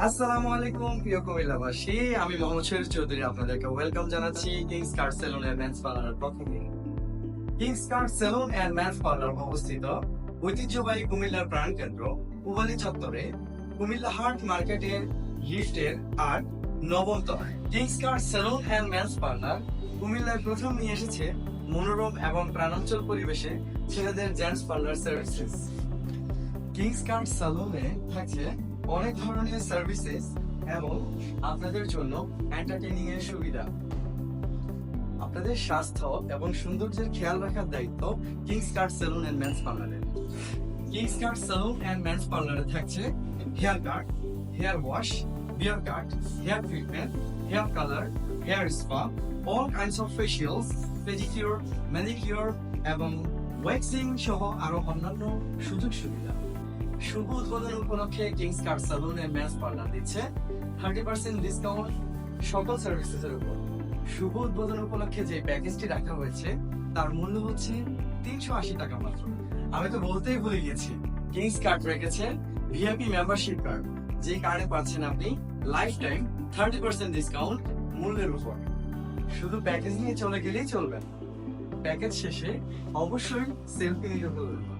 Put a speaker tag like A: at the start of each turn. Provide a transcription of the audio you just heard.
A: আসসালামু আলাইকুম প্রিয় কুমিল্লাবাসী, আমি মোহাম্মদ শরীফ চৌধুরী আপনাদেরকে ওয়েলকাম জানাচ্ছি Kings car salon and men's পার্লারের পক্ষ থেকে। Kings car salon and men's parlour অবস্থিত ঐতিহ্যবাহী কুমিল্লার প্রাণকেন্দ্র পূবালী চত্বরে, কুমিল্লা হাট মার্কেটের লিফটের আর নবম তলায়। Kings car salon and men's parlour কুমিল্লায় প্রথম নিয়ে এসেছে মনোরম এবং প্রাণোজ্জ্বল পরিবেশে ছেলেদের gents parlour services. Kings car সেলুনে থাকছে অনেক ধরনের সার্ভিসেস এবং আপনাদের জন্য এন্টারটেইনিং এর সুবিধা। আপনাদের স্বাস্থ্য এবং সৌন্দর্যের খেয়াল রাখার দায়িত্ব kings cut salon and men's পার্লারের। Kings cut salon and men's পার্লারে থাকছে hair cut, hair wash, beard cut, hair treatment, hair colour, hair spa, all kinds of facials, pedicure, manicure এবং ওয়াক্সিং সহ আরো অন্যান্য সুযোগ সুবিধা। শুভ উদ্বোধন উপলক্ষে kings car salon and men's parlour দিচ্ছে 30% ডিসকাউন্ট সকল সার্ভিসেসের উপর। শুভ উদ্বোধন উপলক্ষে যে প্যাকেজটি রাখা হয়েছে তার মূল্য হচ্ছে 380 টাকা মাত্র। আমি তো বলতেই ভুলে গেছি, কিংস কার্ড রেখেছে ভিআইপি মেম্বারশিপ কার্ড, যে কার্ডে পাচ্ছেন আপনি লাইফ টাইম 30% ডিসকাউন্ট মূল্যের উপর। শুধু প্যাকেজ নিয়ে চলে গেলেই চলবে না, প্যাকেজ শেষে অবশ্যই সেলফি নিতে ভুলবেন না।